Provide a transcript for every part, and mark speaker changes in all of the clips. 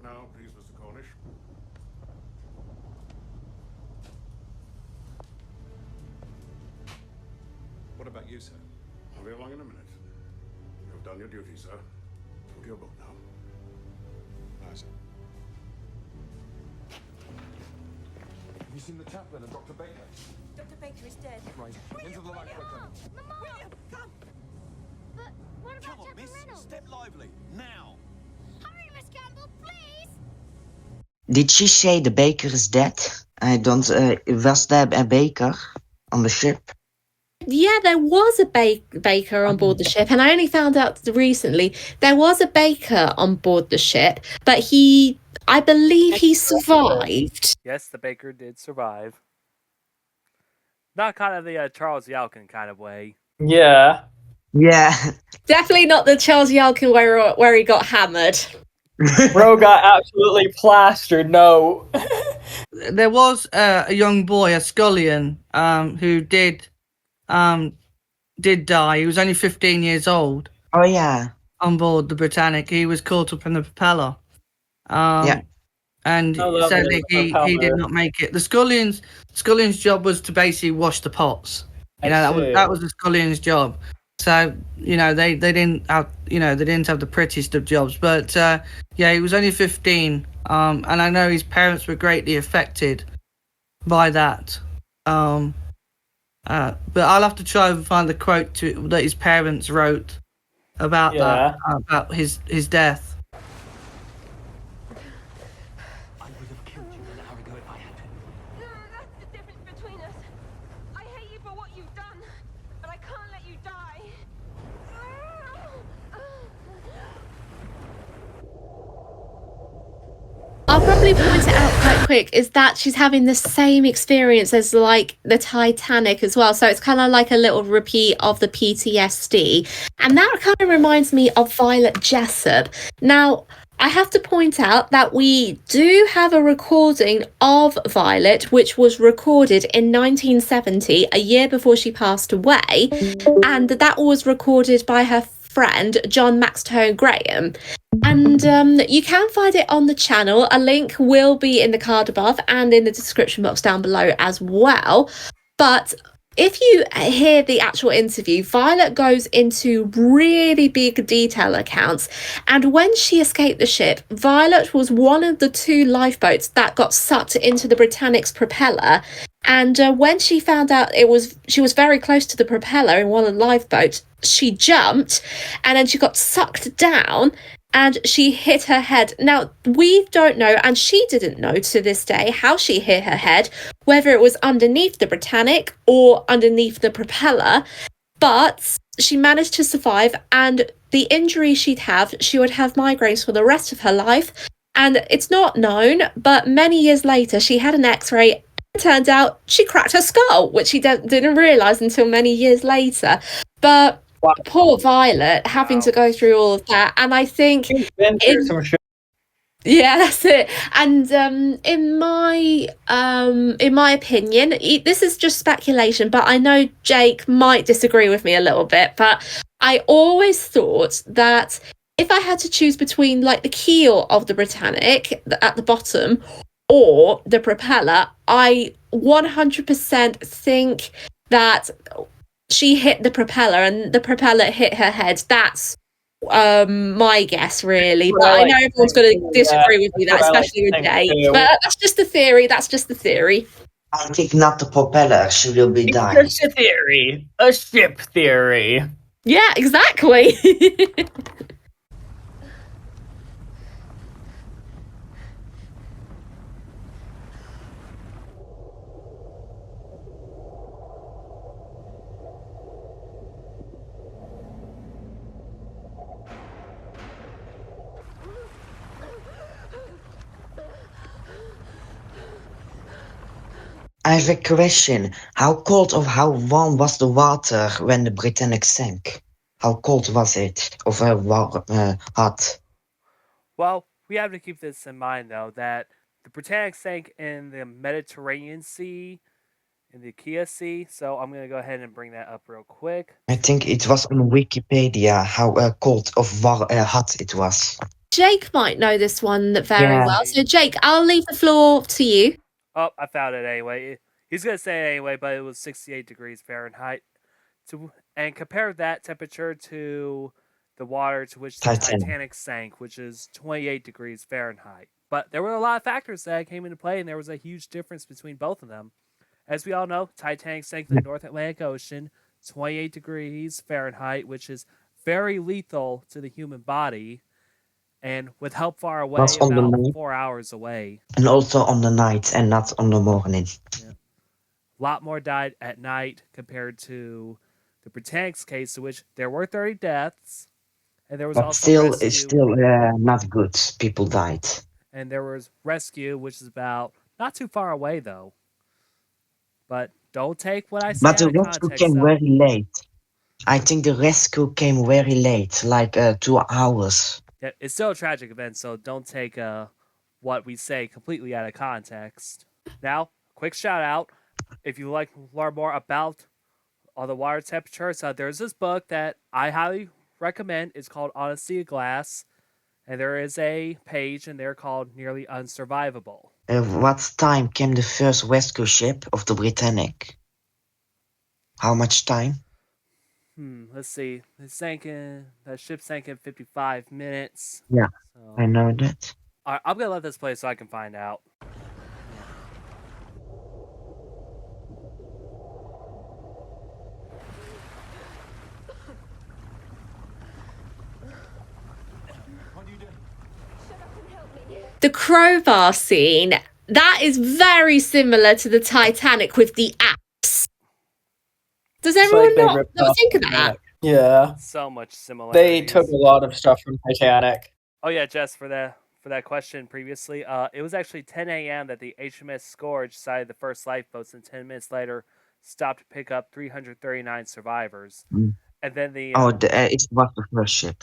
Speaker 1: now, please, Mr. Cornish.
Speaker 2: What about you, sir?
Speaker 1: I'll be along in a minute. You've done your duty, sir. Go to your boat now.
Speaker 2: No, sir. Have you seen the chaplain and Dr. Baker?
Speaker 3: Dr. Baker is dead.
Speaker 2: Right. Into the lifeboat, then.
Speaker 3: Mama! William, come! But what about
Speaker 4: Come on, miss. Step lively. Now.
Speaker 3: Hurry, Miss Campbell, please!
Speaker 5: Did she say the baker is dead? I don't. Was there a baker on the ship?
Speaker 6: Yeah, there was a baker on board the ship, and I only found out recently there was a baker on board the ship, but I believe he survived.
Speaker 7: Yes, the baker did survive. Not kind of the Charles Yelkin kind of way.
Speaker 8: Yeah.
Speaker 5: Yeah.
Speaker 6: Definitely not the Charles Yelkin where he got hammered.
Speaker 8: Bro got absolutely plastered. No.
Speaker 9: There was a young boy, a scullion, who did die. He was only 15 years old.
Speaker 5: Oh yeah.
Speaker 9: On board the Britannic, he was caught up in the propeller.
Speaker 5: Yeah.
Speaker 9: And sadly, he did not make it. The scullion's job was to basically wash the pots. You know, that was the scullion's job. So they didn't have the prettiest of jobs. But yeah, he was only 15. And I know his parents were greatly affected by that. But I'll have to try and find the quote that his parents wrote about that, about his death.
Speaker 4: I would have killed you an hour ago if I had.
Speaker 3: No, that's the difference between us. I hate you for what you've done, but I can't let you die.
Speaker 6: I'll probably point it out quite quick is that she's having the same experience as like the Titanic as well. So it's kind of like a little repeat of the PTSD. And that kind of reminds me of Violet Jessup. Now, I have to point out that we do have a recording of Violet, which was recorded in 1970, a year before she passed away. And that was recorded by her friend, John Maxtone Graham. And you can find it on the channel. A link will be in the card above and in the description box down below as well. But if you hear the actual interview, Violet goes into really big detail accounts. And when she escaped the ship, Violet was one of the 2 lifeboats that got sucked into the Britannic's propeller. And when she found out she was very close to the propeller in one of the lifeboats, she jumped and then she got sucked down and she hit her head. Now, we don't know, and she didn't know to this day, how she hit her head, whether it was underneath the Britannic or underneath the propeller, but she managed to survive, and the injury she would have migraines for the rest of her life. And it's not known, but many years later, she had an x-ray, and it turned out she cracked her skull, which she didn't realise until many years later. But poor Violet having to go through all of that, and I think yeah, that's it. And in my opinion, this is just speculation, but I know Jake might disagree with me a little bit, but I always thought that if I had to choose between like the keel of the Britannic at the bottom or the propeller, I 100% think that she hit the propeller and the propeller hit her head. That's my guess, really. But I know everyone's going to disagree with me, especially with Jake. But that's just a theory.
Speaker 5: I think not the propeller. She will be dying.
Speaker 8: It's just a theory. A ship theory.
Speaker 6: Yeah, exactly.
Speaker 5: I have a question. How cold or how warm was the water when the Britannic sank? How cold was it? Or hot?
Speaker 7: Well, we have to keep this in mind, though, that the Britannic sank in the Mediterranean Sea, in the Achaean Sea, so I'm going to go ahead and bring that up real quick.
Speaker 5: I think it was on Wikipedia how cold or hot it was.
Speaker 6: Jake might know this one very
Speaker 5: Yeah.
Speaker 6: well. So, Jake, I'll leave the floor to you.
Speaker 7: Oh, I found it anyway. He's gonna say it anyway, but it was 68 degrees Fahrenheit. And compare that temperature to the water to which the Titanic sank, which is 28 degrees Fahrenheit. But there were a lot of factors that came into play, and there was a huge difference between both of them. As we all know, Titanic sank in the North Atlantic Ocean, 28 degrees Fahrenheit, which is very lethal to the human body, and with help far away, about 4 hours away.
Speaker 5: And also on the night and not on the morning.
Speaker 7: Yeah. A lot more died at night compared to the Britannic's case, in which there were 30 deaths, and there was
Speaker 5: but
Speaker 7: also
Speaker 5: still,
Speaker 7: rescue.
Speaker 5: it's still not good. People died.
Speaker 7: And there was rescue, which is about not too far away though. But don't take what I say
Speaker 5: But the
Speaker 7: out of
Speaker 5: rescue
Speaker 7: context,
Speaker 5: came
Speaker 7: though.
Speaker 5: very late. I think the rescue came very late, like 2 hours.
Speaker 7: Yeah, it's still a tragic event, so don't take what we say completely out of context. Now, quick shout out. If you like to learn more about all the water temperatures, there's this book that I highly recommend. It's called Honesty of Glass. And there is a page in there called Nearly Unsurvivable.
Speaker 5: What time came the first rescue ship of the Britannic? How much time?
Speaker 7: Let's see. That ship sank in 55 minutes.
Speaker 5: Yeah,
Speaker 7: so,
Speaker 5: I know that.
Speaker 7: All right, I'm going to let this play so I can find out.
Speaker 6: The crowbar scene, that is very similar to the Titanic with the axe. Does everyone not think of that?
Speaker 8: Yeah.
Speaker 7: So much similar.
Speaker 8: They took a lot of stuff from Titanic.
Speaker 7: Oh yeah, Jess, for that question previously, it was actually 10 a.m. that the HMS Scourge sighted the first lifeboats, and 10 minutes later stopped to pick up 339 survivors. And then the
Speaker 5: it was the first ship.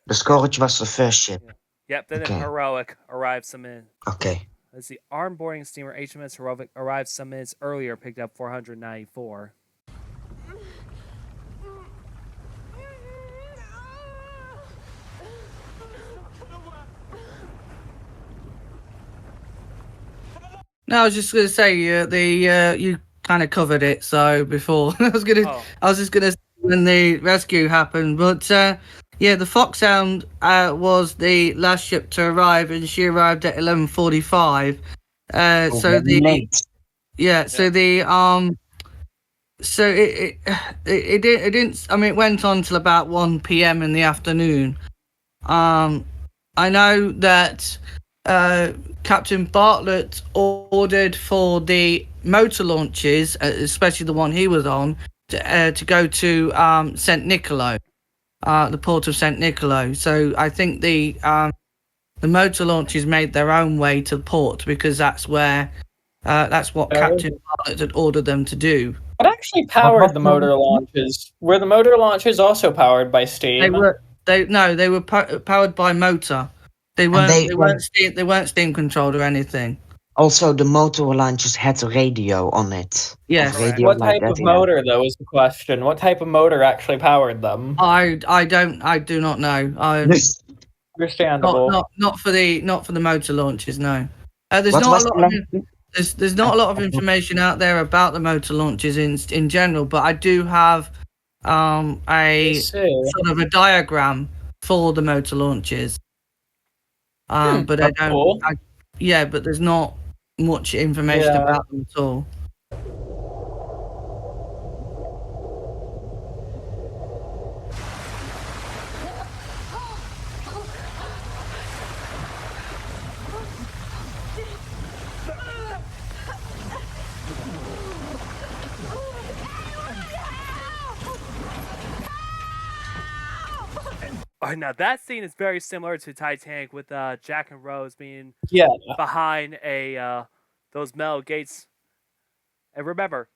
Speaker 5: The Scourge was the first ship.
Speaker 7: Yeah. Yep. Then the Heroic arrived some minutes.
Speaker 5: Okay.
Speaker 7: Let's see. Armed boarding steamer HMS Heroic arrived some minutes earlier, picked up 494.
Speaker 9: No, I was just going to say you kind of covered it. So before I was just going to say when the rescue happened, but yeah, the Foxhound was the last ship to arrive, and she arrived at 11:45. So it didn't. I mean, it went on till about 1 p.m. in the afternoon. I know that Captain Bartlett ordered for the motor launches, especially the one he was on, to go to St. Nicolo, the port of St. Nicolo. So I think the motor launches made their own way to the port because that's what Captain Bartlett had ordered them to do.
Speaker 8: What actually powered the motor launches? Were the motor launches also powered by steam?
Speaker 9: They were powered by motor. They weren't steam controlled or anything.
Speaker 5: Also, the motor launches had a radio on it.
Speaker 9: Yes.
Speaker 8: What type of motor, though, is the question? What type of motor actually powered them?
Speaker 9: I do not know.
Speaker 8: Understandable.
Speaker 9: Not for the motor launches. No. There's not a lot of information out there about the motor launches in general, but I do have a sort of a diagram for the motor launches. But I don't.
Speaker 8: Cool.
Speaker 9: But there's not much information about them at all.
Speaker 7: Oh, now that scene is very similar to Titanic, with Jack and Rose being behind those metal gates. And remember,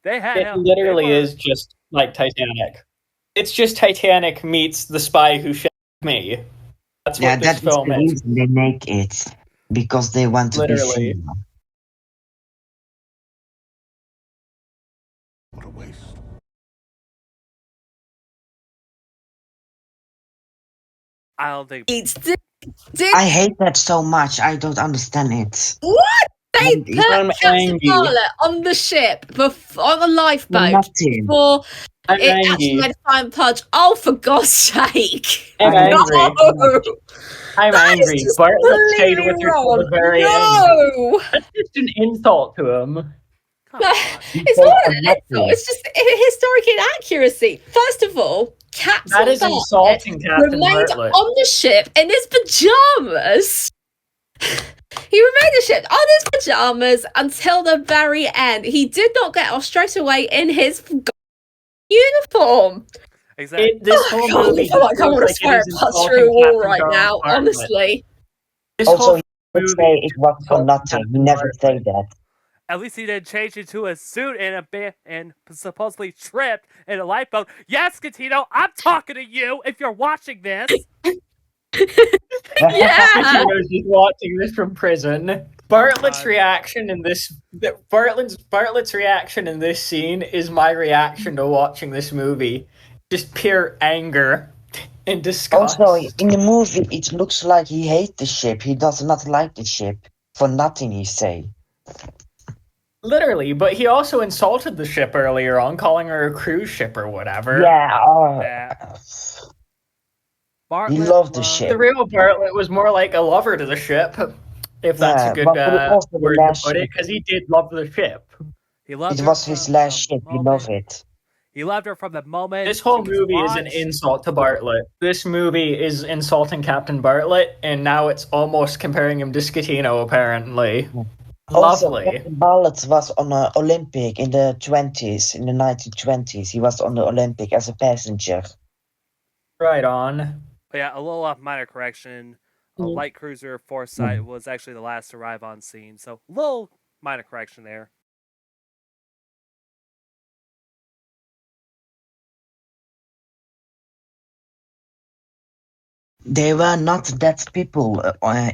Speaker 8: it literally is just like Titanic. It's just Titanic meets The Spy Who Shagged Me. That's what this film is.
Speaker 5: They make it because they want to be seen.
Speaker 1: What a waste.
Speaker 7: I don't think
Speaker 5: I hate that so much. I don't understand it.
Speaker 6: What? They put
Speaker 8: I'm
Speaker 6: Captain
Speaker 8: angry.
Speaker 6: Bartlett on the ship, on the lifeboat,
Speaker 5: Nothing.
Speaker 6: before
Speaker 8: I'm
Speaker 6: it actually
Speaker 8: angry.
Speaker 6: made a fine punch. Oh, for God's sake.
Speaker 8: I'm angry.
Speaker 6: No!
Speaker 8: I'm
Speaker 6: That is
Speaker 8: angry.
Speaker 6: just
Speaker 8: Bartlett stayed
Speaker 6: completely
Speaker 8: with her till
Speaker 6: wrong.
Speaker 8: the very end.
Speaker 6: No!
Speaker 8: That's just an insult to him.
Speaker 6: No, it's not an insult. It's just historic inaccuracy. First of all, Captain
Speaker 8: That is
Speaker 6: Bartlett
Speaker 8: insulting Captain
Speaker 6: remained
Speaker 8: Bartlett.
Speaker 6: on the ship in his pajamas. He remained on the ship on his pajamas until the very end. He did not get off straight away in his uniform.
Speaker 7: Exactly.
Speaker 8: This whole movie
Speaker 6: I feel like I'm going to swear past through a wall right now, honestly.
Speaker 5: Also, he would say it was for nothing. He never say that.
Speaker 7: At least he didn't change into a suit and supposedly tripped in a lifeboat. Yes, Catino, I'm talking to you if you're watching this.
Speaker 6: Yeah.
Speaker 8: Catino's just watching this from prison. Bartlett's reaction in this Bartlett's reaction in this scene is my reaction to watching this movie. Just pure anger and disgust.
Speaker 5: Also, in the movie, it looks like he hates the ship. He does not like the ship. For nothing, he say.
Speaker 8: Literally, but he also insulted the ship earlier on, calling her a cruise ship or whatever.
Speaker 5: Yeah, he loved the ship.
Speaker 8: The real Bartlett was more like a lover to the ship, if that's a good word to put it, because he did love the ship.
Speaker 7: He loved
Speaker 5: it was his last ship. He loved it.
Speaker 7: He loved her from the moment.
Speaker 8: This whole movie is an insult to Bartlett. This movie is insulting Captain Bartlett, and now it's almost comparing him to Scatino, apparently.
Speaker 5: Also,
Speaker 8: Lovely.
Speaker 5: Captain Bartlett was on the Olympic in the 20s, in the 1920s. He was on the Olympic as a passenger.
Speaker 8: Right on.
Speaker 7: But yeah, a little minor correction. A light cruiser Foresight was actually the last to arrive on scene, so a little minor correction there.
Speaker 5: There were not that people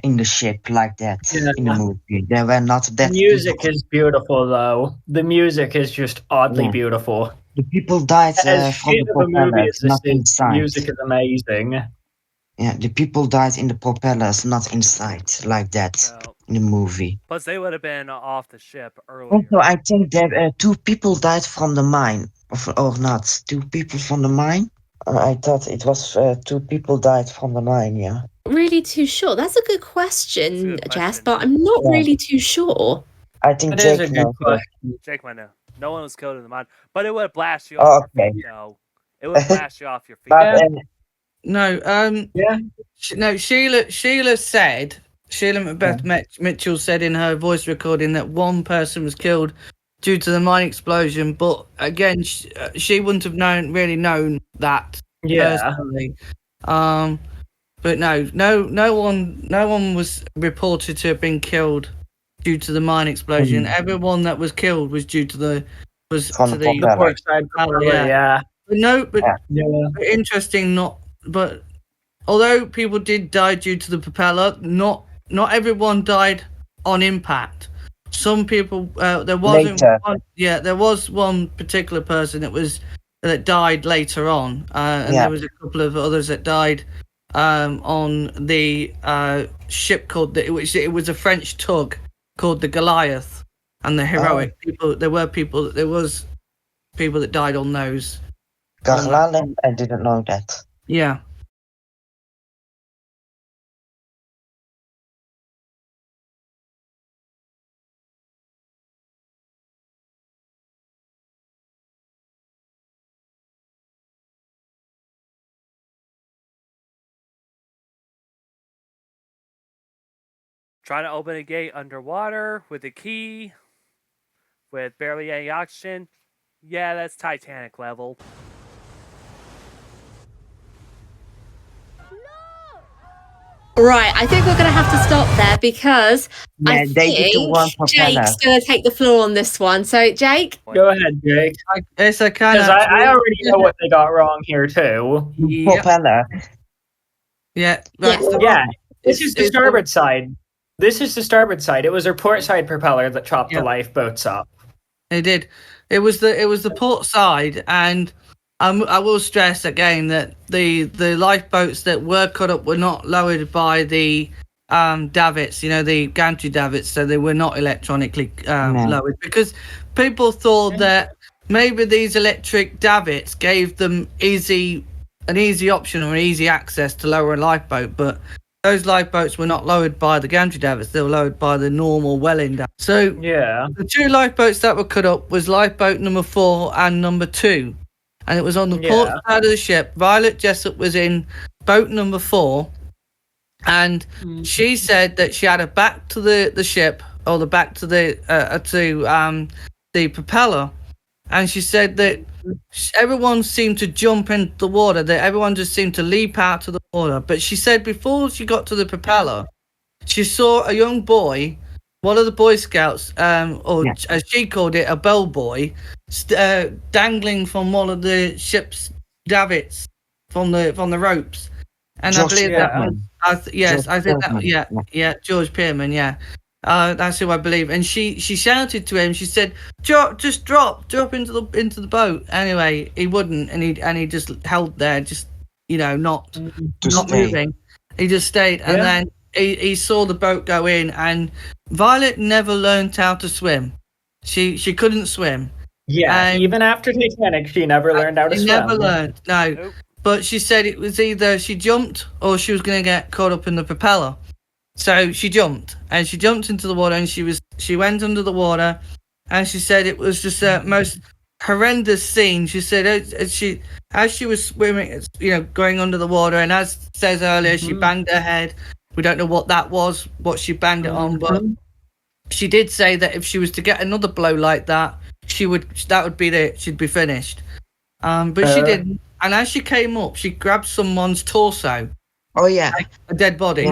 Speaker 5: in the ship like that in the movie. There were not that.
Speaker 8: The music is beautiful, though. The music is just oddly beautiful.
Speaker 5: The people died from the propellers, not inside.
Speaker 8: The music is amazing.
Speaker 5: Yeah, the people died in the propellers, not inside, like that in the movie.
Speaker 7: Plus, they would have been off the ship earlier.
Speaker 5: Also, I think that 2 people died from the mine, or not. 2 people from the mine? I thought it was 2 people died from the mine, yeah.
Speaker 6: Really too sure? That's a good question, Jess, but I'm not really too sure.
Speaker 5: I think Jake knows.
Speaker 7: Jake might know. No one was killed in the mine, but it would blast you off your feet, though. It would blast you off your feet.
Speaker 9: Sheila said, Sheila Macbeth Mitchell said in her voice recording that 1 person was killed due to the mine explosion, but again, she wouldn't have really known that personally. But no one was reported to have been killed due to the mine explosion. Everyone that was killed was due to the port side propeller. But interesting. But although people did die due to the propeller, not everyone died on impact. Some people, there was one particular person that died later on, and there was a couple of others that died on the ship called it was a French tug called the Goliath, and the heroic people. There was people that died on those.
Speaker 5: Goliath, I didn't know that.
Speaker 9: Yeah.
Speaker 7: Trying to open a gate underwater with a key, with barely any oxygen. Yeah, that's Titanic level.
Speaker 6: Right, I think we're going to have to stop there because I think Jake's going to take the floor on this one. So, Jake?
Speaker 8: Go ahead, Jake.
Speaker 9: It's okay.
Speaker 8: Because I already know what they got wrong here, too.
Speaker 5: Propeller.
Speaker 9: Yeah.
Speaker 8: This is the starboard side. This is the starboard side. It was her port side propeller that chopped the lifeboats up.
Speaker 9: It did. It was the port side, and I will stress again that the lifeboats that were cut up were not lowered by the davits, the gantry davits, so they were not electronically lowered, because people thought that maybe these electric davits gave them an easy option or easy access to lower a lifeboat, but those lifeboats were not lowered by the gantry davits, they were lowered by the normal welling davits. So the two lifeboats that were cut up was lifeboat number 4 and number 2, and it was on the port side of the ship. Violet Jessup was in boat number 4, and she said that she had a back to the ship, or the back to the propeller, and she said that everyone seemed to jump into the water, that everyone just seemed to leap out of the water. But she said before she got to the propeller, she saw a young boy, one of the Boy Scouts, as she called it, a bellboy, dangling from one of the ship's davits from the ropes. And
Speaker 5: George
Speaker 9: I believe
Speaker 5: Pearman.
Speaker 9: George Pearman, that's who I believe. And she shouted to him. She said, "Drop into the boat." Anyway, he wouldn't, and he just held there, just not moving. He just stayed, and then he saw the boat go in. And Violet never learned how to swim. She couldn't swim.
Speaker 8: Yeah, even after Titanic, she never learned how to swim.
Speaker 9: Never learned. No. Nope. But she said it was either she jumped or she was going to get caught up in the propeller. So she jumped, and she jumped into the water, and she went under the water, and she said it was just the most horrendous scene. She said as she was swimming, going under the water, and as it says earlier, she banged her head. We don't know what that was, what she banged it on, but she did say that if she was to get another blow like that, she'd be finished. But she didn't. And as she came up, she grabbed someone's torso.
Speaker 5: Oh yeah,
Speaker 9: like a dead body.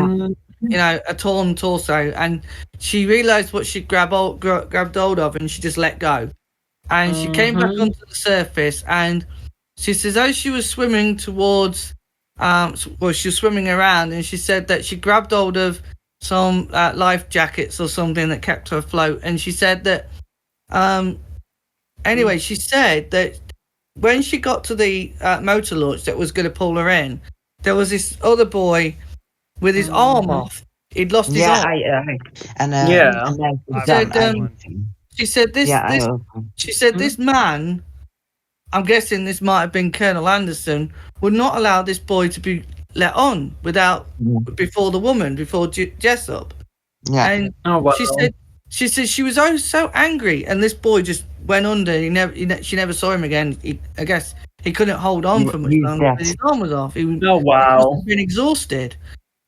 Speaker 9: Yeah. A torn torso, and she realised what she grabbed hold of, and she just let go. And she came back onto the surface, and she says as she was swimming towards, she was swimming around, and she said that she grabbed hold of some life jackets or something that kept her afloat. And she said that, anyway, she said that when she got to the motor launch that was going to pull her in, there was this other boy with his arm off. He'd lost his arm. She said this man, I'm guessing this might have been Colonel Anderson, would not allow this boy to be let on before Jessup. Yeah. And she said she was so angry, and this boy just went under. She never saw him again. I guess he couldn't hold on for much longer because his arm was off. He must have been exhausted.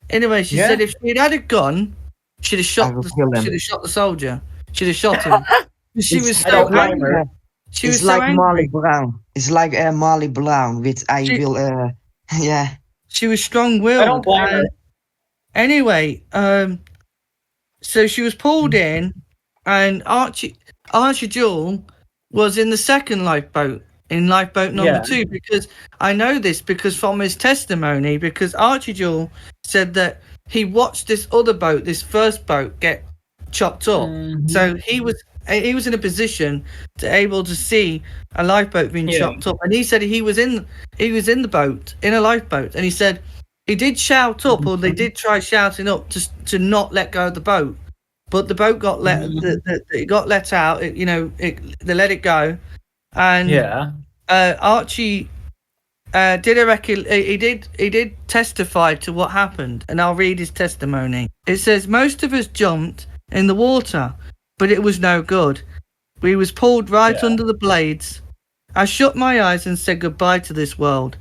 Speaker 9: Anyway, she said if she'd had a gun, she'd have shot the soldier. She'd have shot him. She was so angry. She was so angry.
Speaker 5: Marley Brown. It's like Marley Brown with
Speaker 9: She was strong-willed.
Speaker 8: I don't blame her.
Speaker 9: Anyway, so she was pulled in, and Archie Jewell was in the second lifeboat, in lifeboat number 2, because I know this because from his testimony, because Archie Jewell said that he watched this other boat, this first boat, get chopped up. So he was in a position to able to see a lifeboat being chopped up, and he said he was in the boat, in a lifeboat, and he said he did shout up, or they did try shouting up to not let go of the boat, but the boat got it got let out. They let it go, and Archie he did testify to what happened, and I'll read his testimony. It says, most of us jumped in the water, but it was no good. We was pulled right under the blades. I shut my eyes and said goodbye to this world,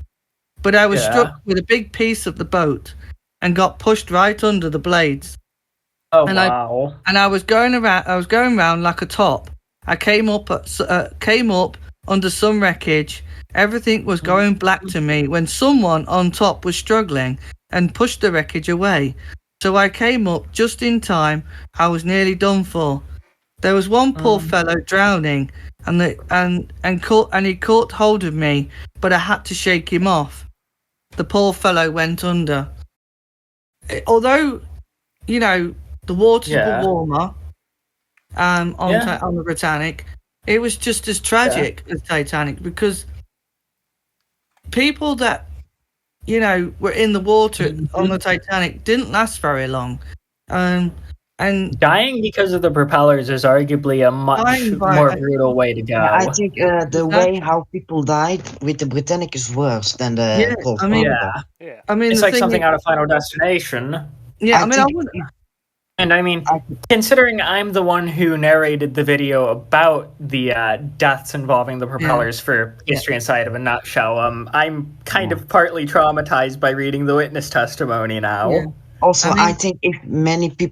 Speaker 9: but I was struck with a big piece of the boat and got pushed right under the blades. I was going around like a top. I came up under some wreckage. Everything was going black to me when someone on top was struggling and pushed the wreckage away. So I came up just in time. I was nearly done for. There was one poor fellow drowning, and he caught hold of me, but I had to shake him off. The poor fellow went under. Although, the waters were warmer on the Britannic, it was just as tragic as Titanic, because people that, you know, were in the water on the Titanic didn't last very long. And
Speaker 8: dying because of the propellers is arguably a much more brutal way to go.
Speaker 5: I think the way how people died with the Britannic is worse than the Cold War.
Speaker 7: Yeah.
Speaker 9: I mean,
Speaker 8: it's like something out of Final Destination.
Speaker 9: Yeah,
Speaker 8: I mean, considering I'm the one who narrated the video about the deaths involving the propellers for History Inside of a Nutshell, I'm kind of partly traumatized by reading the witness testimony now.
Speaker 5: Yeah. Also, I think if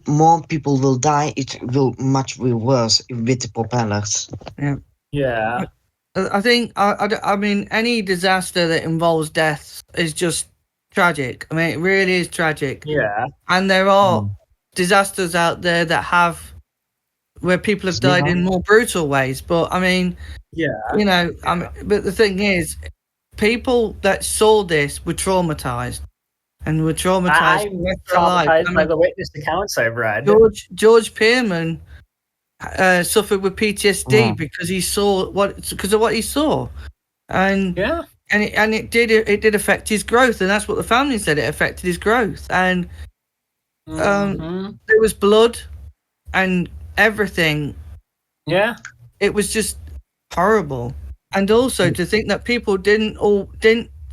Speaker 5: more people will die, it will much be worse with the propellers.
Speaker 8: Yeah.
Speaker 9: I think, I mean, any disaster that involves deaths is just tragic. I mean, it really is tragic.
Speaker 8: Yeah.
Speaker 9: And there are disasters out there that where people have died in more brutal ways. But, I mean, you know, but the thing is, people that saw this were traumatized. And were traumatized.
Speaker 8: I'm traumatized by the witness accounts I've read.
Speaker 9: George Pearman suffered with PTSD because of what he saw, and it did affect his growth, and that's what the family said. It affected his growth, and there was blood and everything.
Speaker 8: Yeah,
Speaker 9: it was just horrible, and also to think that people didn't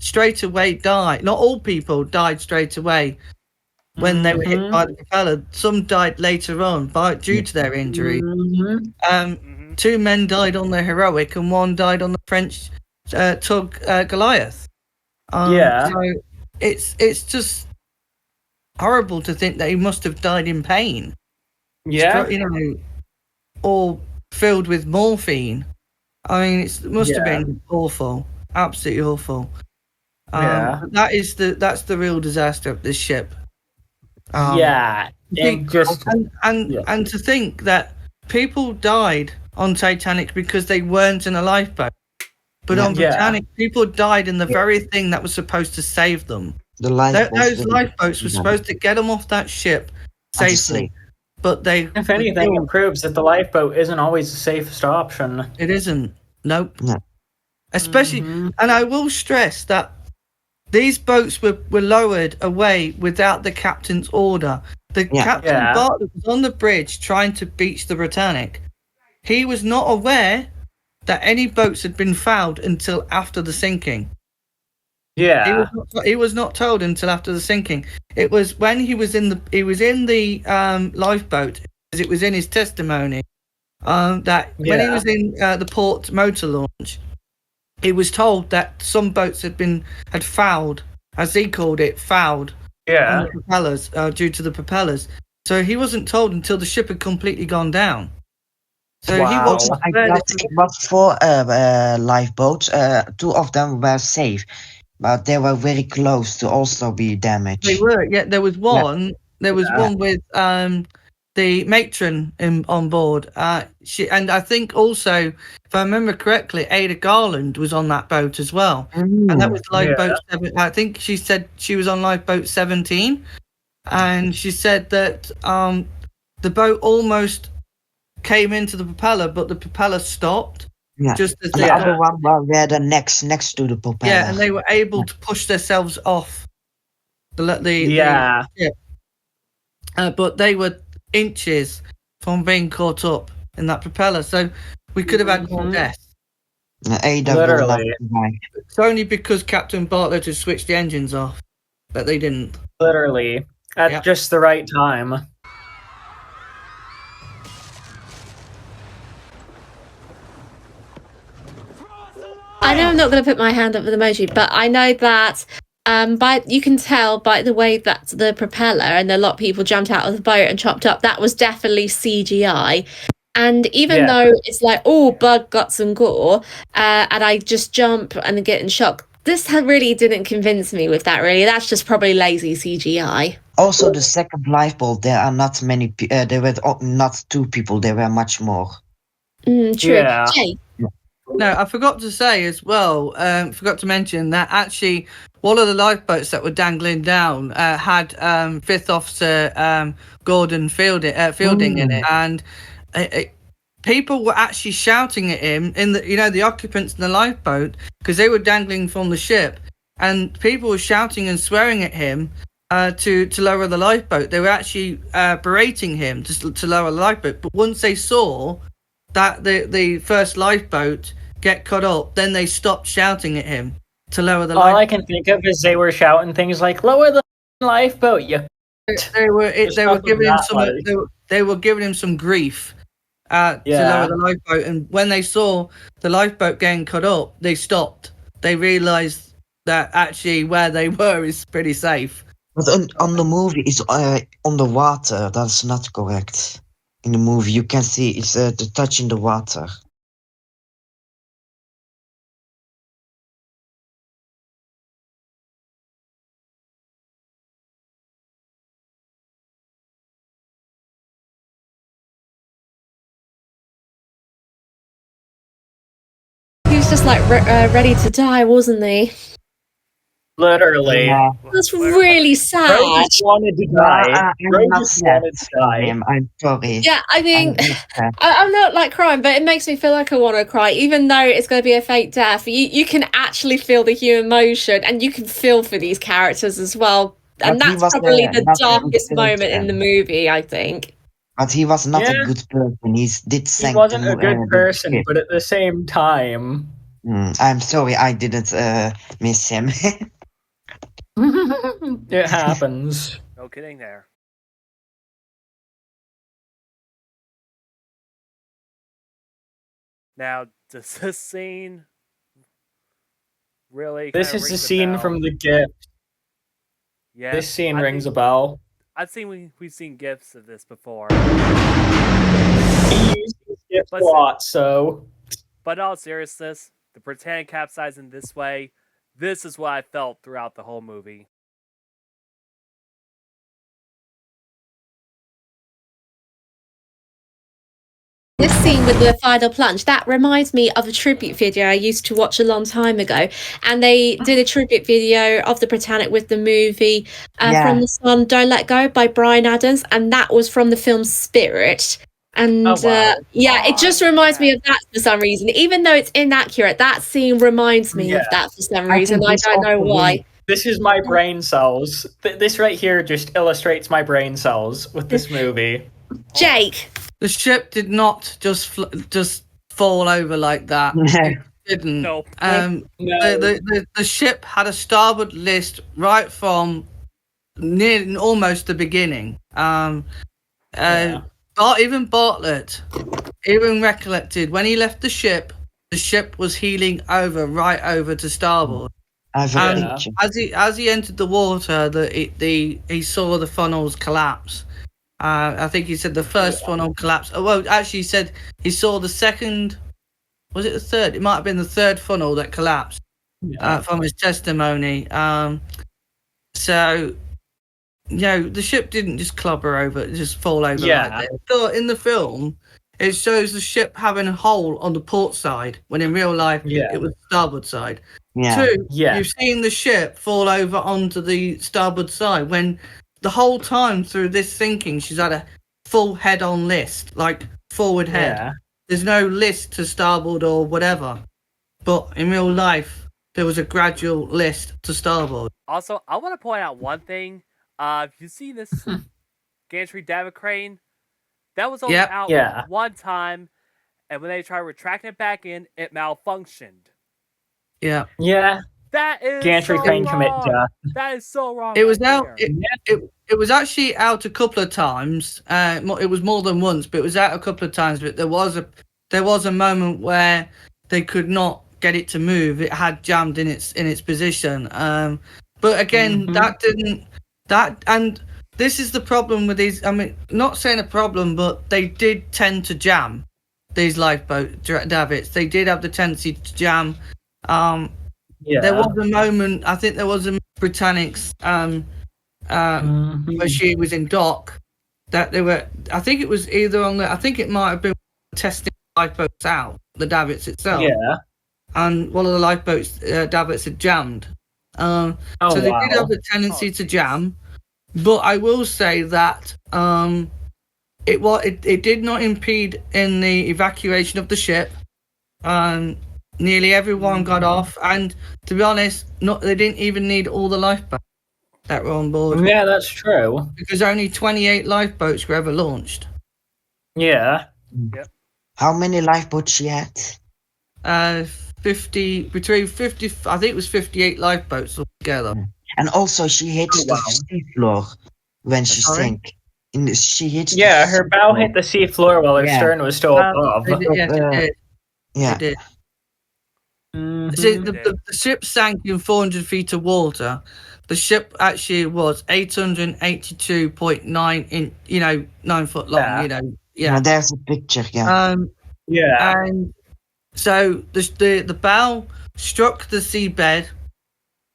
Speaker 9: straight away die. Not all people died straight away when they were hit by the propeller. Some died later on due to their injury. 2 men died on the Heroic and 1 died on the French tug Goliath. So it's just horrible to think that he must have died in pain.
Speaker 8: Yeah,
Speaker 9: you know, or filled with morphine. I mean, it must have been awful, absolutely awful. That's the real disaster of this ship. And to think that people died on Titanic because they weren't in a lifeboat, but on Britannic people died in the very thing that was supposed to save them. Those lifeboats were supposed to get them off that ship safely, but
Speaker 8: if anything, it proves that the lifeboat isn't always the safest option.
Speaker 9: It isn't. Nope. No. Especially, and I will stress that these boats were lowered away without the captain's order. The Captain Bartlett was on the bridge trying to beach the Britannic. He was not aware that any boats had been fouled until after the sinking.
Speaker 8: Yeah,
Speaker 9: he was not told until after the sinking. It was when he was in the lifeboat, because it was in his testimony that when he was in the port motor launch, he was told that some boats had fouled, as he called it, on the propellers, due to the propellers. So he wasn't told until the ship had completely gone down. So he wasn't.
Speaker 5: It was 4 lifeboats. 2 of them were safe, but they were very close to also be damaged.
Speaker 9: They were. Yeah, there was one. Yeah. There was one with the matron on board. And I think also, if I remember correctly, Ada Garland was on that boat as well. And that was lifeboat 7. I think she said she was on lifeboat 17, and she said that the boat almost came into the propeller, but the propeller stopped.
Speaker 5: Yeah.
Speaker 9: Just as
Speaker 5: the other one were the next to the propeller.
Speaker 9: Yeah, and they were able to push themselves off the ship. But they were inches from being caught up in that propeller, so we could have had more deaths.
Speaker 8: Literally.
Speaker 9: It's only because Captain Bartlett had switched the engines off that they didn't.
Speaker 8: Literally. At just the right time.
Speaker 6: I know I'm not going to put my hand up for the emoji, but I know that you can tell by the way that the propeller and a lot of people jumped out of the boat and chopped up, that was definitely CGI. And even though it's like, blood, guts and gore, and I just jump and get in shock, this really didn't convince me with that, really. That's just probably lazy CGI.
Speaker 5: Also, the second lifeboat, there are not many there were not 2 people, there were much more.
Speaker 6: True.
Speaker 8: Yeah.
Speaker 6: Jay?
Speaker 9: No, I forgot to say as well, forgot to mention that actually one of the lifeboats that were dangling down had 5th Officer Gordon Fielding in it, and people were actually shouting at him the occupants in the lifeboat, because they were dangling from the ship. and people were shouting and swearing at him to lower the lifeboat. They were actually berating him to lower the lifeboat. But once they saw that the first lifeboat get cut up, then they stopped shouting at him to lower the lifeboat.
Speaker 8: All I can think of is they were shouting things like, "Lower the lifeboat, you."
Speaker 9: They were giving him some grief to lower the lifeboat, and when they saw the lifeboat getting cut up, they stopped. They realised that actually where they were is pretty safe.
Speaker 5: But on the movie, it's on the water. That's not correct. In the movie, you can see it's the touch in the water.
Speaker 6: He was just like ready to die, wasn't he?
Speaker 8: Literally.
Speaker 5: Yeah.
Speaker 6: That's really sad.
Speaker 8: Rose just wanted to die.
Speaker 5: I'm not sad for him. I'm sorry.
Speaker 6: Yeah, I mean, I'm not like crying, but it makes me feel like I want to cry, even though it's going to be a fake death. You can actually feel the human emotion, and you can feel for these characters as well. And
Speaker 5: But he
Speaker 6: that's
Speaker 5: was,
Speaker 6: probably the
Speaker 5: not a
Speaker 6: darkest
Speaker 5: good
Speaker 6: moment in
Speaker 5: person.
Speaker 6: the movie, I think.
Speaker 5: But he was not
Speaker 8: Yeah.
Speaker 5: a good person. He did
Speaker 8: He
Speaker 5: sank
Speaker 8: wasn't
Speaker 5: the
Speaker 8: a good
Speaker 5: the
Speaker 8: person,
Speaker 5: ship.
Speaker 8: but at the same time,
Speaker 5: I'm sorry, I didn't miss him.
Speaker 8: it happens.
Speaker 7: No kidding there. Now, does this scene really?
Speaker 8: This
Speaker 7: kinda
Speaker 8: is the
Speaker 7: ring
Speaker 8: scene
Speaker 7: bell?
Speaker 8: from the gift.
Speaker 7: Yeah,
Speaker 8: This scene
Speaker 7: I
Speaker 8: rings a
Speaker 7: think-
Speaker 8: bell.
Speaker 7: I've seen we've seen gifs of this before.
Speaker 8: He used these gifts a
Speaker 7: But-
Speaker 8: lot, so
Speaker 7: But in all seriousness, the Britannic capsizing this way, this is what I felt throughout the whole movie.
Speaker 6: This scene with the final plunge, that reminds me of a tribute video I used to watch a long time ago. And they did a tribute video of the Britannic with the movie From the Sun, Don't Let Go by Bryan Adams. And that was from the film Spirit. And
Speaker 8: Oh, wow.
Speaker 6: it just reminds me of that for some reason. Even though it's inaccurate, that scene reminds me of that for some reason. I don't know why.
Speaker 8: This is my brain cells. This right here just illustrates my brain cells with this movie.
Speaker 6: Jake.
Speaker 9: The ship did not just fall over like that. It didn't.
Speaker 7: No.
Speaker 9: The ship had a starboard list right from near almost the beginning. Even Bartlett even recollected when he left the ship was heeling right over to starboard. As he entered the water, he saw the funnels collapse. I think he said the first funnel collapsed. Oh, well, actually, he said he saw the second. Was it the third? It might have been the third funnel that collapsed from his testimony. So, the ship didn't just clobber over, just fall over like that. So in the film, it shows the ship having a hole on the port side, when in real life, it was starboard side.
Speaker 5: Yeah.
Speaker 9: Two, you've seen the ship fall over onto the starboard side when the whole time through this sinking, she's had a full head-on list, like forward head.
Speaker 8: Yeah.
Speaker 9: There's no list to starboard or whatever. But in real life, there was a gradual list to starboard.
Speaker 7: Also, I want to point out one thing. You see this gantry davit crane? That was only out one time, and when they tried retracting it back in, it malfunctioned.
Speaker 9: Yeah.
Speaker 8: Yeah.
Speaker 7: That is
Speaker 8: gantry
Speaker 7: so
Speaker 8: crane
Speaker 7: wrong.
Speaker 8: commit death.
Speaker 7: That is so wrong.
Speaker 9: It was
Speaker 7: right
Speaker 9: out.
Speaker 7: there.
Speaker 9: It was actually out a couple of times. It was more than once, but it was out a couple of times. But there was a moment where they could not get it to move. It had jammed in its position. But again, and this is the problem with these. I mean, not saying a problem, but they did tend to jam. These lifeboat davits. They did have the tendency to jam. There was a moment. I think there was a Britannic's where she was in dock. That they were. I think it was either on the. I think it might have been testing lifeboats out, the davits itself.
Speaker 8: Yeah.
Speaker 9: And one of the lifeboats davits had jammed. So they did have the tendency to jam. But I will say that it did not impede in the evacuation of the ship. nearly everyone got off, and to be honest, they didn't even need all the lifeboats that were on board.
Speaker 8: Yeah, that's true.
Speaker 9: Because only 28 lifeboats were ever launched.
Speaker 8: Yeah.
Speaker 7: Yep.
Speaker 5: How many lifeboats she had?
Speaker 9: 50, between 50, I think it was 58 lifeboats altogether.
Speaker 5: And also she hit the seafloor when she sank. She hit
Speaker 8: her bow hit the sea floor while her stern was still above.
Speaker 9: It did.
Speaker 5: Yeah.
Speaker 9: It did.
Speaker 8: Mm-hmm.
Speaker 9: See, the ship sank in 400 feet of water. The ship actually was 882.9 in 9 foot long.
Speaker 5: Yeah, there's a picture. Yeah.
Speaker 9: And so the bow struck the seabed,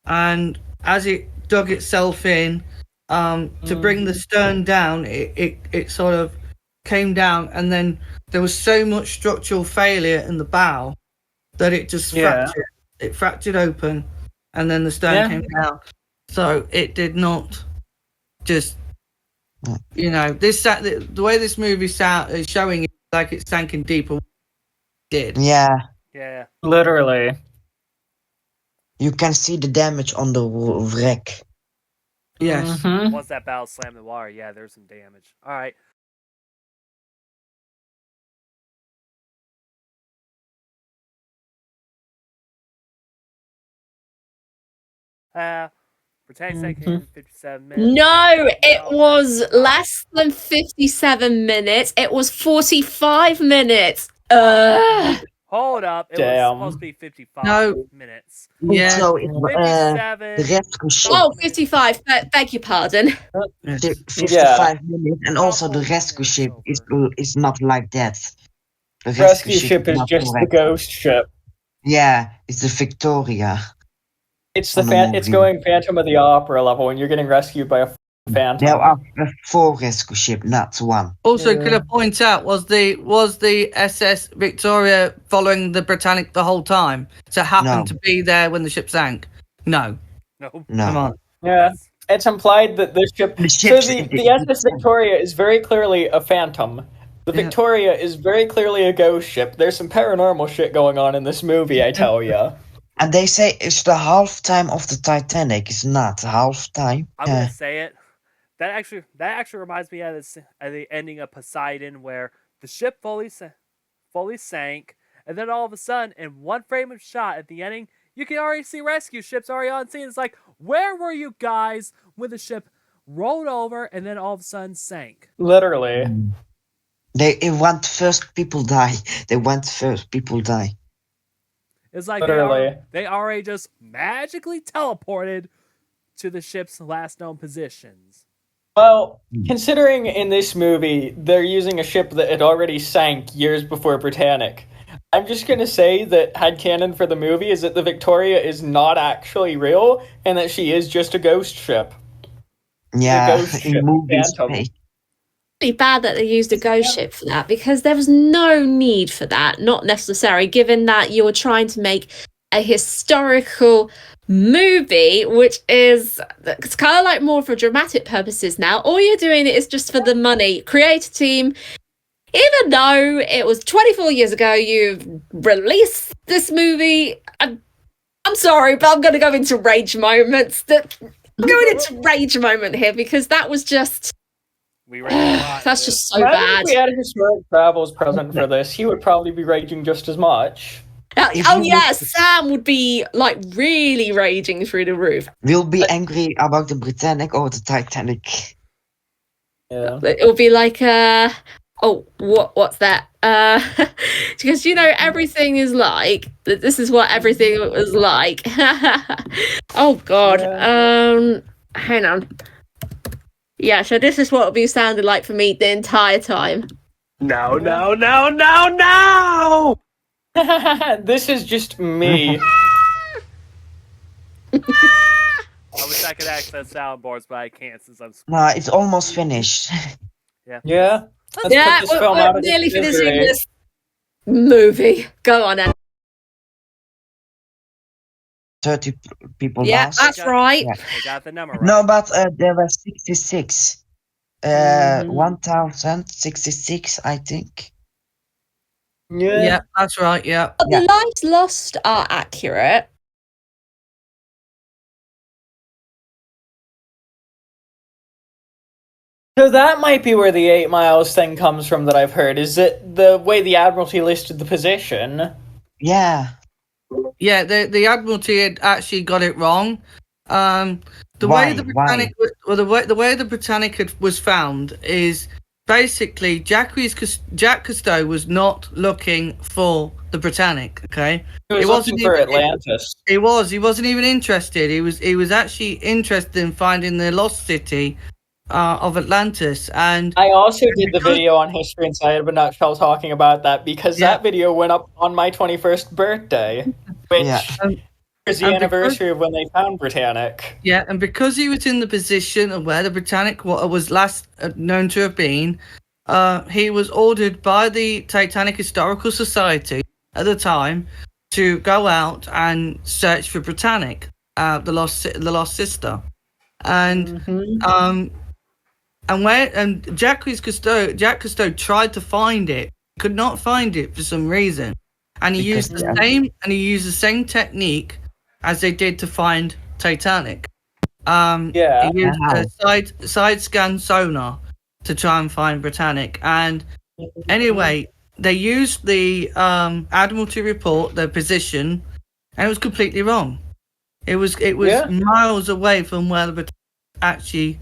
Speaker 9: and as it dug itself in to bring the stern down, it sort of came down, and then there was so much structural failure in the bow that it just fractured. It fractured open, and then the stern came down. So it did not just, the way this movie is showing it like it sank in deeper. Did.
Speaker 5: Yeah.
Speaker 7: Yeah.
Speaker 8: Literally.
Speaker 5: You can see the damage on the wreck.
Speaker 9: Yes.
Speaker 8: Mm-hmm.
Speaker 7: Once that bow slammed the water, there's some damage. All right. Britannic sank in 57 minutes.
Speaker 6: No, it was less than 57 minutes. It was 45 minutes.
Speaker 7: Hold up. It was supposed to be 55 minutes.
Speaker 9: Yeah.
Speaker 5: So
Speaker 7: 57.
Speaker 5: The rescue ship.
Speaker 6: Oh, 55. Beg your pardon.
Speaker 5: 55 minutes, and also the rescue ship is not like that. The
Speaker 8: rescue ship is just the ghost ship.
Speaker 5: Yeah, it's the Victoria.
Speaker 8: It's it's going Phantom of the Opera level, and you're getting rescued by a phantom.
Speaker 5: There are 4 rescue ships, not 1.
Speaker 9: Also, could I point out, was the SS Victoria following the Britannic the whole time? So it happened to be there when the ship sank? No.
Speaker 7: No.
Speaker 9: Come on.
Speaker 8: Yeah, it's implied that the ship. So the SS Victoria is very clearly a phantom. The Victoria is very clearly a ghost ship. There's some paranormal shit going on in this movie, I tell ya.
Speaker 5: And they say it's the half-time of the Titanic. It's not half-time.
Speaker 7: I'm gonna say it. That actually reminds me of the ending of Poseidon, where the ship fully sank, and then all of a sudden, in one frame of shot at the ending, you can already see rescue ships already on scene. It's like, where were you guys when the ship rolled over and then all of a sudden sank?
Speaker 8: Literally.
Speaker 5: They want first people die. They want first people die.
Speaker 7: It's like
Speaker 8: Literally.
Speaker 7: they already just magically teleported to the ship's last known positions.
Speaker 8: Well, considering in this movie they're using a ship that had already sank years before Britannic, I'm just going to say that headcanon for the movie is that the Victoria is not actually real and that she is just a ghost ship.
Speaker 5: Yeah,
Speaker 8: ghost
Speaker 5: in
Speaker 8: ship,
Speaker 5: movies.
Speaker 8: Phantom.
Speaker 6: Really bad that they used a ghost ship for that, because there was no need for that, not necessary, given that you were trying to make a historical movie, which is, it's kind of like more for dramatic purposes now. All you're doing is just for the money. Creative team, even though it was 24 years ago you've released this movie, I'm sorry, but I'm going to go into rage moments. I'm going into rage moment here, because that was just... That's just so bad.
Speaker 8: If we had Historic Travels present for this, he would probably be raging just as much.
Speaker 6: Oh yeah, Sam would be like really raging through the roof.
Speaker 5: We'll be angry about the Britannic or the Titanic.
Speaker 8: Yeah.
Speaker 6: It'll be like what's that? Because everything is like this is what everything was like. Oh god.
Speaker 8: Yeah.
Speaker 6: Hang on. Yeah, so this is what it'll be sounding like for me the entire time.
Speaker 7: No.
Speaker 8: This is just me.
Speaker 7: I wish I could access soundboards, but I can't since I'm...
Speaker 5: No, it's almost finished.
Speaker 8: Yeah. Let's put this film out
Speaker 6: we're nearly finishing this movie. Go on, Anne.
Speaker 5: 30 people
Speaker 6: lost. That's right.
Speaker 5: Yeah.
Speaker 7: They got the number right.
Speaker 5: No, but there were 66. 1066, I think.
Speaker 9: Yeah, that's right. Yeah.
Speaker 6: But the lives lost are accurate.
Speaker 8: So that might be where the 8 miles thing comes from that I've heard. Is it the way the Admiralty listed the position?
Speaker 5: Yeah.
Speaker 9: Yeah, the Admiralty had actually got it wrong. The way the Britannic, the way the Britannic was found is basically Jacques Cousteau was not looking for the Britannic. Okay,
Speaker 8: he wasn't looking for Atlantis.
Speaker 9: He wasn't even interested. He was actually interested in finding the lost city of Atlantis. And
Speaker 8: I also did the video on History Inside of a Nutshell talking about that because that video went up on my 21st birthday, which is the anniversary of when they found Britannic.
Speaker 9: Yeah, and because he was in the position of where the Britannic was last known to have been, he was ordered by the Titanic Historical Society at the time to go out and search for Britannic, the lost sister, and Jacques Cousteau tried to find it, could not find it for some reason, and he used the same technique as they did to find Titanic. He used a side scan sonar to try and find Britannic, and anyway, they used the Admiralty report, their position, and it was completely wrong. It was miles away from where the Britannic actually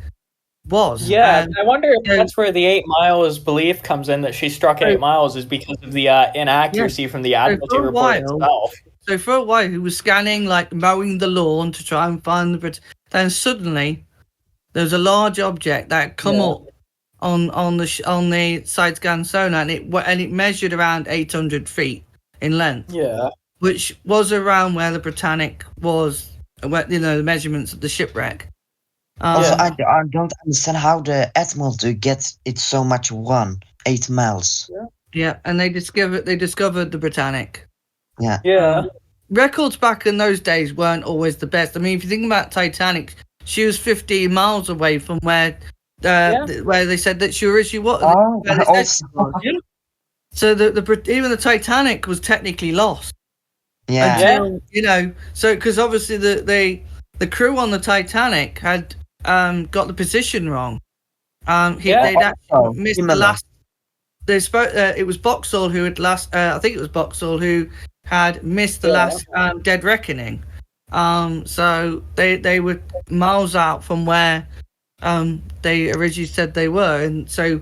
Speaker 9: was.
Speaker 8: Yeah, I wonder if that's where the 8 miles belief comes in, that she struck 8 miles is because of the inaccuracy from the Admiralty report itself.
Speaker 9: So for a while, he was scanning, like mowing the lawn to try and find the Britannic. Then suddenly, there was a large object that had come up on the side scan sonar, and it measured around 800 feet in length.
Speaker 8: Yeah,
Speaker 9: which was around where the Britannic was. Where, the measurements of the shipwreck.
Speaker 5: Also, I don't understand how the Admiralty gets it so much 8 miles.
Speaker 9: Yeah, and they discovered the Britannic.
Speaker 5: Yeah.
Speaker 9: Records back in those days weren't always the best. I mean, if you think about Titanic, she was 15 miles away from where they said that she was. So even the Titanic was technically lost.
Speaker 5: Yeah.
Speaker 9: Until, so because obviously the crew on the Titanic had got the position wrong. They'd actually missed the last. They spoke. It was Boxall who had last. I think it was Boxall who had missed the last dead reckoning. So they were miles out from where they originally said they were, and so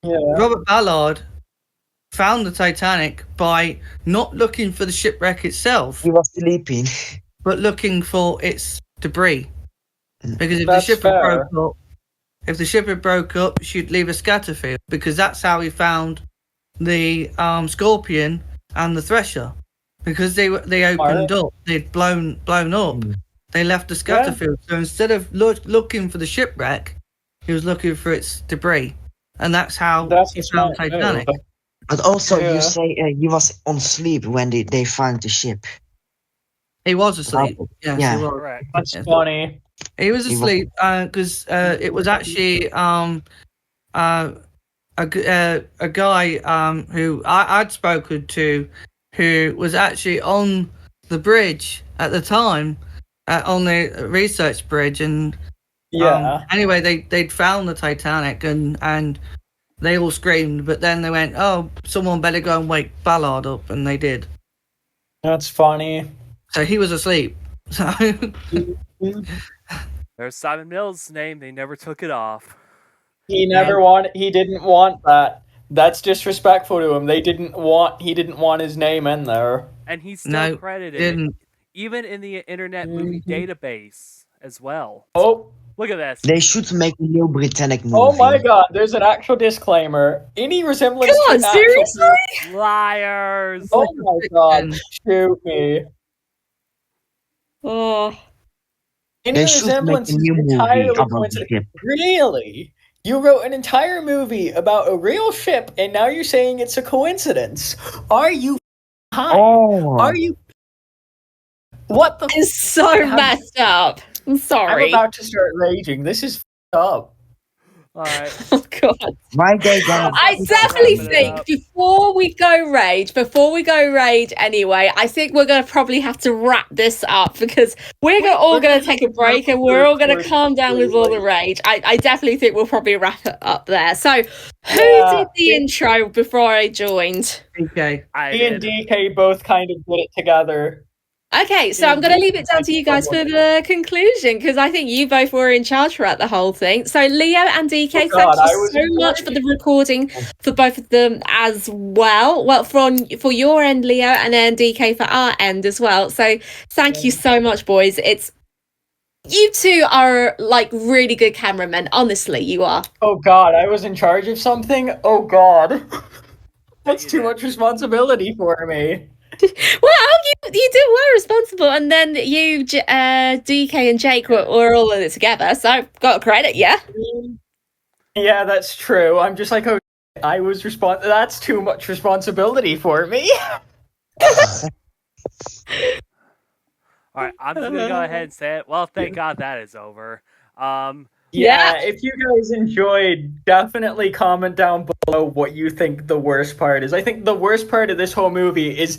Speaker 9: Robert Ballard found the Titanic by not looking for the shipwreck itself.
Speaker 5: He was sleeping,
Speaker 9: but looking for its debris. Because if the ship had broke up, she'd leave a scatter field. Because that's how he found the Scorpion and the Thresher. Because they opened up, they'd blown up. They left a scatter field. So instead of looking for the shipwreck, he was looking for its debris, and that's how he found Titanic.
Speaker 5: But also, you say he was on sleep when they found the ship.
Speaker 9: He was asleep. Yes, he was.
Speaker 8: Right. That's funny.
Speaker 9: He was asleep because it was actually a guy who I'd spoken to, who was actually on the bridge at the time, on the research bridge, and anyway, they'd found the Titanic, and they all screamed, but then they went, "Oh, someone better go and wake Ballard up," and they did.
Speaker 8: That's funny.
Speaker 9: So he was asleep. So
Speaker 7: there's Simon Mills' name. They never took it off.
Speaker 8: He didn't want that. That's disrespectful to him. He didn't want his name in there.
Speaker 7: And he's still credited, even in the Internet Movie Database as well.
Speaker 8: Oh,
Speaker 7: look at this.
Speaker 5: They should make a new Britannic movie.
Speaker 8: Oh my God! There's an actual disclaimer. Any resemblance?
Speaker 6: Come on, seriously?
Speaker 7: Liars!
Speaker 8: Oh my God! Shoot me.
Speaker 6: Oh.
Speaker 8: Any resemblance is entirely coincidental. Really? You wrote an entire movie about a real ship, and now you're saying it's a coincidence? Are you high?
Speaker 5: Oh.
Speaker 8: Are you? What the?
Speaker 6: It's so messed up. I'm sorry.
Speaker 8: I'm about to start raging. This is up.
Speaker 7: All right.
Speaker 6: Oh god.
Speaker 5: Why they gonna?
Speaker 6: I definitely think before we go raid anyway, I think we're going to probably have to wrap this up because we're all going to take a break and we're all going to calm down with all the rage. I definitely think we'll probably wrap it up there. So who did the intro before I joined?
Speaker 9: DK.
Speaker 8: Me and DK both kind of did it together.
Speaker 6: Okay, so I'm going to leave it down to you guys for the conclusion because I think you both were in charge throughout the whole thing. So Leo and DK, thank you so much for the recording for both of them as well. Well, for your end, Leo, and then DK for our end as well. So thank you so much, boys. You two are like really good cameramen. Honestly, you are.
Speaker 8: Oh God, I was in charge of something? Oh God. That's too much responsibility for me.
Speaker 6: Well, you were responsible, and then you, DK and Jake were all in it together, so got credit, yeah?
Speaker 8: Yeah, that's true. I'm just like, oh, I was that's too much responsibility for me.
Speaker 7: All right, I'm just gonna go ahead and say it. Well, thank God that is over.
Speaker 8: Yeah, if you guys enjoyed, definitely comment down below what you think the worst part is. I think the worst part of this whole movie is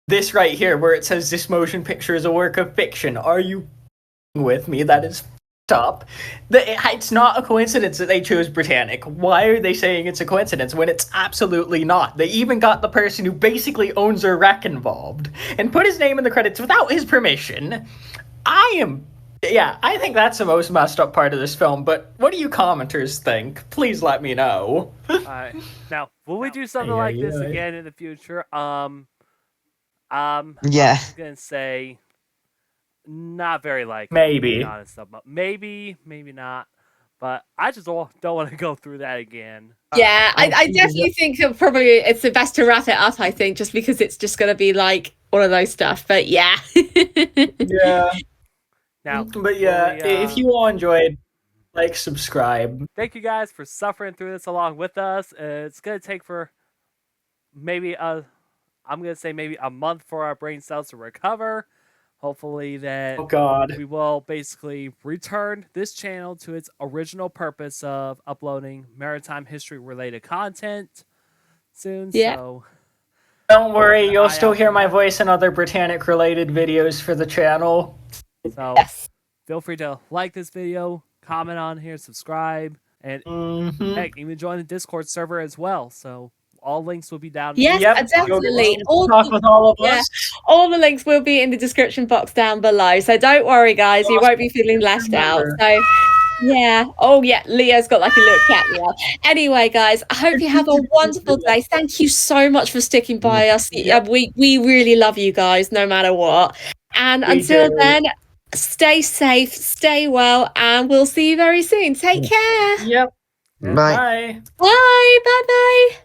Speaker 8: this right here, where it says this motion picture is a work of fiction. Are you with me? That is up. It's not a coincidence that they chose Britannic. Why are they saying it's a coincidence when it's absolutely not? They even got the person who basically owns a wreck involved and put his name in the credits without his permission. I think that's the most messed up part of this film, but what do you commenters think? Please let me know.
Speaker 7: Now, will we do something like this again in the future?
Speaker 5: Yeah.
Speaker 7: I'm gonna say not very likely.
Speaker 8: Maybe.
Speaker 7: Honest, but maybe not. But I just don't want to go through that again.
Speaker 6: Yeah, I definitely think it's the best to wrap it up, I think, just because it's just going to be like all of those stuff. But yeah.
Speaker 8: Yeah.
Speaker 7: Now,
Speaker 8: but yeah, if you all enjoyed, like, subscribe.
Speaker 7: Thank you guys for suffering through this along with us. It's going to take for maybe I'm going to say maybe a month for our brain cells to recover. Hopefully that we will basically return this channel to its original purpose of uploading maritime history related content soon.
Speaker 6: Yeah.
Speaker 7: So
Speaker 8: don't worry, you'll still hear my voice in other Britannic related videos for the channel.
Speaker 7: So feel free to like this video, comment on here, subscribe, and heck, even join the Discord server as well. So all links will be down.
Speaker 6: Yes, definitely.
Speaker 8: Talk with all of us.
Speaker 6: All the links will be in the description box down below. So don't worry, guys. You won't be feeling left out. So yeah. Oh yeah. Leo's got like a little cat meow. Anyway, guys, I hope you have a wonderful day. Thank you so much for sticking by us. We really love you guys, no matter what. And until then, stay safe, stay well, and we'll see you very soon. Take care.
Speaker 8: Yep.
Speaker 5: Bye.
Speaker 6: Bye. Bye. Bye.